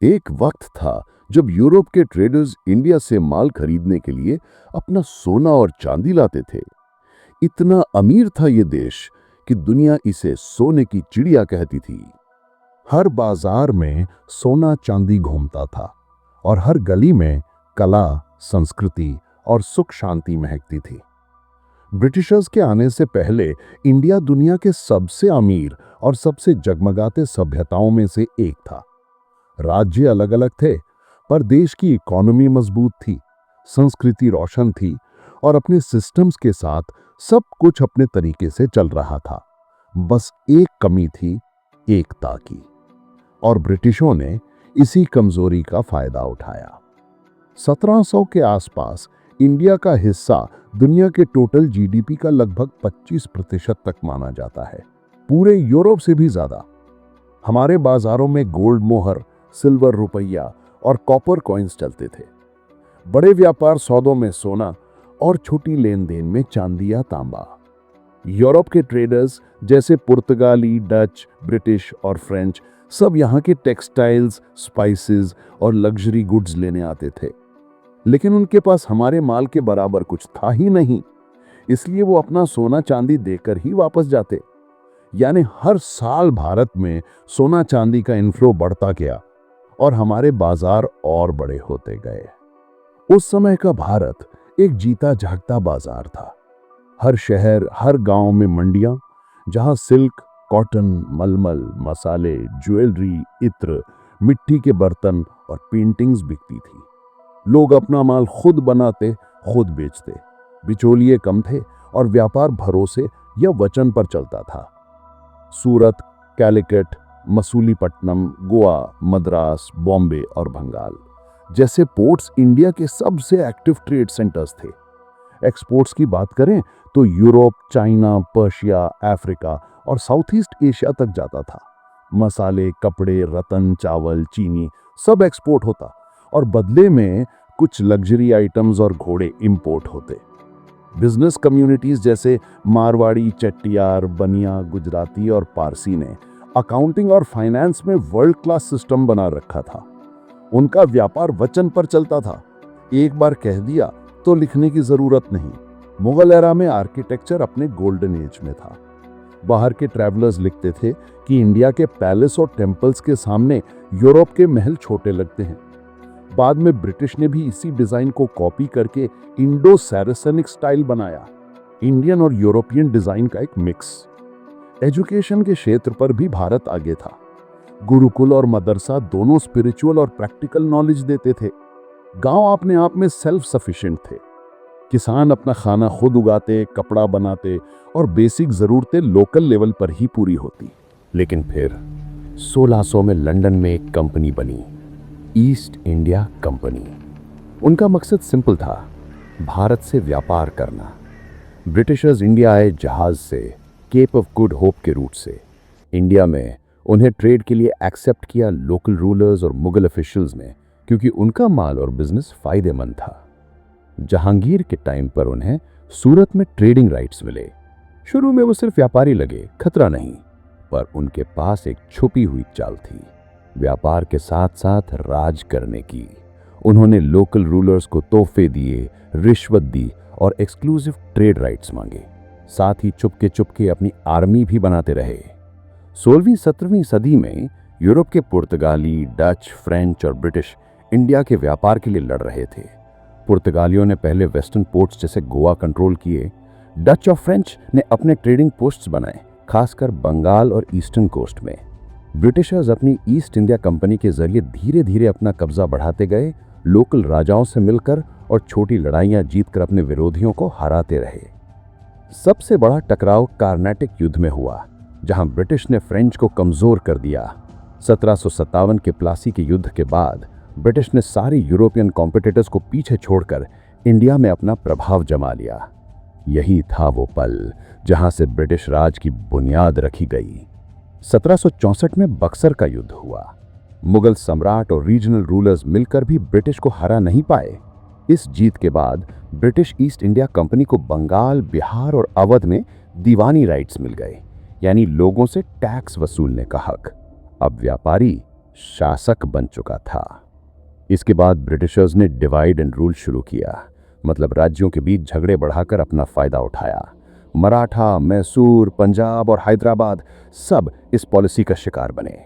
एक वक्त था जब यूरोप के ट्रेडर्स इंडिया से माल खरीदने के लिए अपना सोना और चांदी लाते थे। इतना अमीर था ये देश कि दुनिया इसे सोने की चिड़िया कहती थी। हर बाजार में सोना चांदी घूमता था और हर गली में कला, संस्कृति और सुख शांति महकती थी। ब्रिटिशर्स के आने से पहले इंडिया दुनिया के सबसे अमीर और सबसे जगमगाते सभ्यताओं में से एक था। राज्य अलग अलग थे, पर देश की इकोनॉमी मजबूत थी, संस्कृति रोशन थी और अपने सिस्टम्स के साथ सब कुछ अपने तरीके से चल रहा था। बस एक कमी थी, एकता की। और ब्रिटिशों ने इसी कमजोरी का फायदा उठाया। 1700 के आसपास इंडिया का हिस्सा दुनिया के टोटल जीडीपी का लगभग 25% तक माना जाता है, पूरे यूरोप से भी ज्यादा। हमारे बाजारों में गोल्ड मोहर, सिल्वर रुपया और कॉपर कॉइन्स चलते थे। बड़े व्यापार सौदों में सोना और छोटी लेन देन में चांदी या तांबा। यूरोप के ट्रेडर्स जैसे पुर्तगाली, डच, ब्रिटिश और फ्रेंच सब यहाँ के टेक्सटाइल्स, स्पाइसेस और लग्जरी गुड्स लेने आते थे। लेकिन उनके पास हमारे माल के बराबर कुछ था ही नहीं, इसलिए वो अपना सोना चांदी देकर ही वापस जाते। यानी हर साल भारत में सोना चांदी का इनफ्लो बढ़ता गया और हमारे बाजार और बड़े होते गए। उस समय का भारत एक जीता जागता बाजार था। हर शहर, हर गांव में मंडियां, जहां सिल्क, कॉटन, मलमल, मसाले, ज्वेलरी, इत्र, मिट्टी के बर्तन और पेंटिंग्स बिकती थी। लोग अपना माल खुद बनाते, खुद बेचते। बिचौलिए कम थे और व्यापार भरोसे या वचन पर चलता था। सूरत, कैलिकट, मसूलीपट्टनम, गोवा, मद्रास, बॉम्बे और बंगाल जैसे पोर्ट्स इंडिया के सबसे एक्टिव ट्रेड सेंटर्स थे। एक्सपोर्ट्स की बात करें तो यूरोप, चाइना, पर्शिया, अफ्रीका और साउथ ईस्ट एशिया तक जाता था। मसाले, कपड़े, रतन, चावल, चीनी सब एक्सपोर्ट होता और बदले में कुछ लग्जरी आइटम्स और घोड़े इंपोर्ट होते। बिजनेस कम्युनिटीज जैसे मारवाड़ी, चट्टियार, बनिया, गुजराती और पारसी ने अकाउंटिंग और फाइनेंस में वर्ल्ड क्लास सिस्टम बना रखा था। उनका व्यापार वचन पर चलता था। एक बार कह दिया तो लिखने की जरूरत नहीं। मुगल एरा में आर्किटेक्चर अपने गोल्डन एज में था। बाहर के ट्रैवलर्स लिखते थे कि इंडिया के पैलेस और टेम्पल्स के सामने यूरोप के महल छोटे लगते हैं। बाद में ब्रिटिश ने भी इसी डिजाइन को कॉपी करके इंडो सैरेसनिक स्टाइल बनाया, इंडियन और यूरोपियन डिजाइन का एक मिक्स। एजुकेशन के क्षेत्र पर भी भारत आगे था। गुरुकुल और मदरसा दोनों स्पिरिचुअल और प्रैक्टिकल नॉलेज देते थे। गांव अपने आप में सेल्फ सफिशिएंट थे। किसान अपना खाना खुद उगाते, कपड़ा बनाते और बेसिक जरूरतें लोकल लेवल पर ही पूरी होती। लेकिन फिर 1600 में लंदन में एक कंपनी बनी, ईस्ट इंडिया कंपनी। उनका मकसद सिंपल था, भारत से व्यापार करना। ब्रिटिशर्स इंडिया आए जहाज से, केप ऑफ गुड होप के रूट से। इंडिया में उन्हें ट्रेड के लिए एक्सेप्ट किया लोकल रूलर्स और मुगल ऑफिशियल्स ने, क्योंकि उनका माल और बिजनेस फायदेमंद था। जहांगीर के टाइम पर उन्हें सूरत में ट्रेडिंग राइट्स मिले। शुरू में वो सिर्फ व्यापारी लगे, खतरा नहीं, पर उनके पास एक छुपी हुई चाल थी, व्यापार के साथ साथ राज करने की। उन्होंने लोकल रूलर्स को तोहफे दिए, रिश्वत दी और एक्सक्लूसिव ट्रेड राइट्स मांगे। साथ ही चुपके चुपके अपनी आर्मी भी बनाते रहे। 16वीं-17वीं सदी में यूरोप के पुर्तगाली, डच, फ्रेंच और ब्रिटिश इंडिया के व्यापार के लिए लड़ रहे थे। पुर्तगालियों ने पहले वेस्टर्न पोर्ट्स जैसे गोवा कंट्रोल किए। डच और फ्रेंच ने अपने ट्रेडिंग पोस्ट्स बनाए, खासकर बंगाल और ईस्टर्न कोस्ट में। ब्रिटिशर्स अपनी ईस्ट इंडिया कंपनी के जरिए धीरे धीरे अपना कब्जा बढ़ाते गए, लोकल राजाओं से मिलकर और छोटी लड़ाइयां जीतकर अपने विरोधियों को हराते रहे। सबसे बड़ा टकराव कार्नाटिक युद्ध में हुआ, जहां ब्रिटिश ने फ्रेंच को कमजोर कर दिया। 1757 के प्लासी के युद्ध के बाद ब्रिटिश ने सारे यूरोपियन कॉम्पिटिटर्स को पीछे छोड़कर इंडिया में अपना प्रभाव जमा लिया। यही था वो पल जहां से ब्रिटिश राज की बुनियाद रखी गई। 1764 में बक्सर का युद्ध हुआ। मुगल सम्राट और रीजनल रूलर्स मिलकर भी ब्रिटिश को हरा नहीं पाए। इस जीत के बाद ब्रिटिश ईस्ट इंडिया कंपनी को बंगाल, बिहार और अवध में दीवानी राइट्स मिल गए, यानी लोगों से टैक्स वसूलने का हक। अब व्यापारी शासक बन चुका था। इसके बाद ब्रिटिशर्स ने डिवाइड एंड रूल शुरू किया, मतलब राज्यों के बीच झगड़े बढ़ाकर अपना फायदा उठाया। मराठा, मैसूर, पंजाब और हैदराबाद सब इस पॉलिसी का शिकार बने।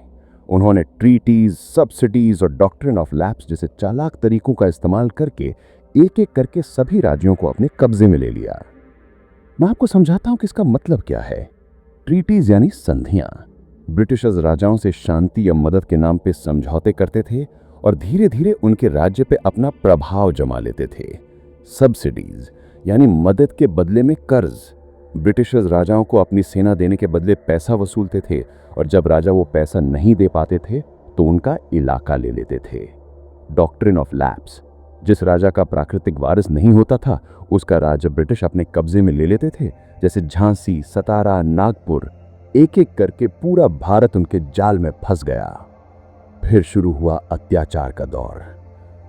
उन्होंने ट्रीटीज, सब्सिडीज और डॉक्ट्रिन ऑफ लैप्स जैसे चालाक तरीकों का इस्तेमाल करके एक एक करके सभी राज्यों को अपने कब्जे में ले लिया। मैं आपको समझाता हूं कि इसका मतलब क्या है। ट्रीटीज यानी संधियां। ब्रिटिशर्स राजाओं से शांति या मदद के नाम पे समझौते करते थे और धीरे धीरे उनके राज्य पे अपना प्रभाव जमा लेते थे। सब्सिडीज यानी मदद के बदले में कर्ज। ब्रिटिशर्स राजाओं को अपनी सेना देने के बदले पैसा वसूलते थे और जब राजा वो पैसा नहीं दे पाते थे तो उनका इलाका ले लेते थे। डॉक्ट्रिन ऑफ लैप्स, जिस राजा का प्राकृतिक वारिस नहीं होता था उसका राज्य ब्रिटिश अपने कब्जे में ले लेते थे, जैसे झांसी, सतारा, नागपुर। एक एक करके पूरा भारत उनके जाल में फंस गया। फिर शुरू हुआ अत्याचार का दौर।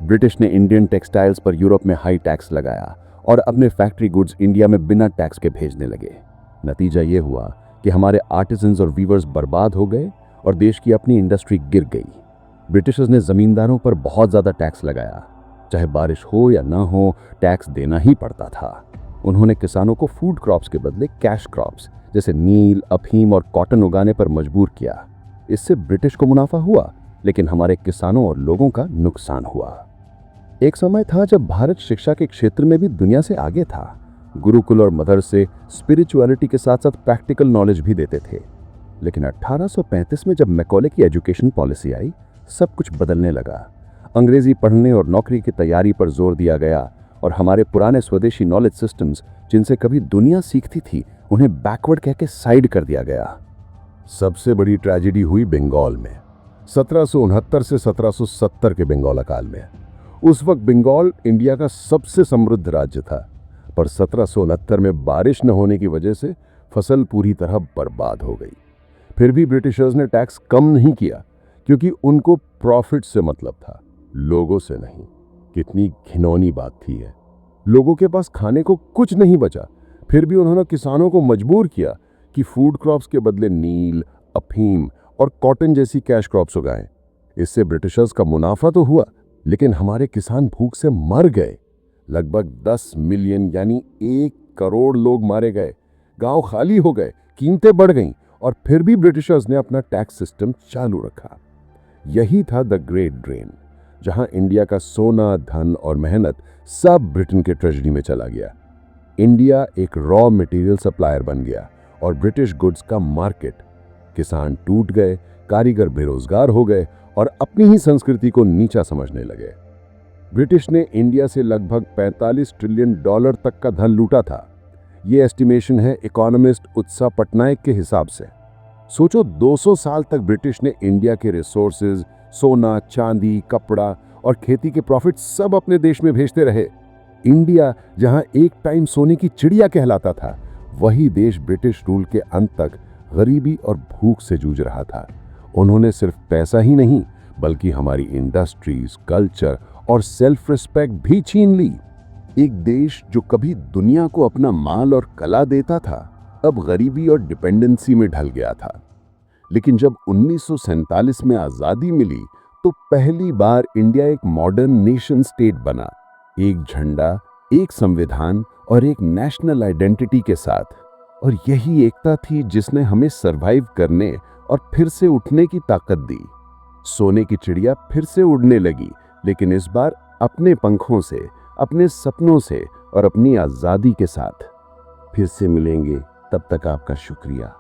ब्रिटिश ने इंडियन टेक्सटाइल्स पर यूरोप में हाई टैक्स लगाया और अपने फैक्ट्री गुड्स इंडिया में बिना टैक्स के भेजने लगे। नतीजा ये हुआ कि हमारे आर्टिजन्स और वीवर्स बर्बाद हो गए और देश की अपनी इंडस्ट्री गिर गई। ब्रिटिशर्स ने जमींदारों पर बहुत ज्यादा टैक्स लगाया। चाहे बारिश हो या ना हो, टैक्स देना ही पड़ता था। उन्होंने किसानों को फूड क्रॉप्स के बदले कैश क्रॉप्स जैसे नील, अफीम और कॉटन उगाने पर मजबूर किया। इससे ब्रिटिश को मुनाफा हुआ, लेकिन हमारे किसानों और लोगों का नुकसान हुआ। एक समय था जब भारत शिक्षा के क्षेत्र में भी दुनिया से आगे था। गुरुकुल और मदरसे स्पिरिचुअलिटी के साथ साथ प्रैक्टिकल नॉलेज भी देते थे। लेकिन 1835 में जब मैकॉले की एजुकेशन पॉलिसी आई, सब कुछ बदलने लगा। अंग्रेजी पढ़ने और नौकरी की तैयारी पर जोर दिया गया और हमारे पुराने स्वदेशी नॉलेज सिस्टम्स जिनसे कभी दुनिया सीखती थी, उन्हें बैकवर्ड कह के साइड कर दिया गया। सबसे बड़ी ट्रेजेडी हुई बंगाल में 1769 से 1770 के बंगाल अकाल में। उस वक्त बंगाल इंडिया का सबसे समृद्ध राज्य था, पर 1769 में बारिश न होने की वजह से फसल पूरी तरह बर्बाद हो गई। फिर भी ब्रिटिशर्स ने टैक्स कम नहीं किया क्योंकि उनको प्रॉफिट से मतलब था, लोगों से नहीं। कितनी घिनौनी बात थी है। लोगों के पास खाने को कुछ नहीं बचा, फिर भी उन्होंने किसानों को मजबूर किया कि फूड क्रॉप्स के बदले नील, अफीम और कॉटन जैसी कैश क्रॉप्स उगाएं। इससे ब्रिटिशर्स का मुनाफा तो हुआ, लेकिन हमारे किसान भूख से मर गए। लगभग 10 मिलियन यानी 1 करोड़ लोग मारे गए, गांव खाली हो गए, कीमतें बढ़ गईं और फिर भी ब्रिटिशर्स ने अपना टैक्स सिस्टम चालू रखा। यही था द ग्रेट ड्रेन, जहां इंडिया का सोना, धन और मेहनत सब ब्रिटेन के ट्रेजरी में चला गया। इंडिया एक रॉ मटेरियल सप्लायर बन गया और ब्रिटिश गुड्स का मार्केट। किसान टूट गए, कारीगर बेरोजगार हो गए और अपनी ही संस्कृति को नीचा समझने लगे। ब्रिटिश ने इंडिया से लगभग 45 ट्रिलियन डॉलर तक का धन लूटा था। यह एस्टिमेशन है इकोनॉमिस्ट उत्साह पटनायक के हिसाब से। सोचो, 200 साल तक ब्रिटिश ने इंडिया के रिसोर्सेज, सोना, चांदी, कपड़ा और खेती के प्रॉफिट सब अपने देश में भेजते रहे। इंडिया जहां एक टाइम सोने की चिड़िया कहलाता था, वही देश ब्रिटिश रूल के अंत तक गरीबी और भूख से जूझ रहा था। उन्होंने सिर्फ पैसा ही नहीं, बल्कि हमारी इंडस्ट्रीज, कल्चर और सेल्फ रिस्पेक्ट भी छीन ली। एक देश जो कभी दुनिया को अपना माल और कला देता था, अब गरीबी और डिपेंडेंसी में ढल गया था। लेकिन जब 1947 में आजादी मिली तो पहली बार इंडिया एक मॉडर्न नेशन स्टेट बना, एक झंडा, एक संविधान और एक नेशनल आइडेंटिटी के साथ। और यही एकता थी जिसने हमें सरवाइव करने और फिर से उठने की ताकत दी। सोने की चिड़िया फिर से उड़ने लगी, लेकिन इस बार अपने पंखों से, अपने सपनों से और अपनी आजादी के साथ। फिर से मिलेंगे, तब तक आपका शुक्रिया।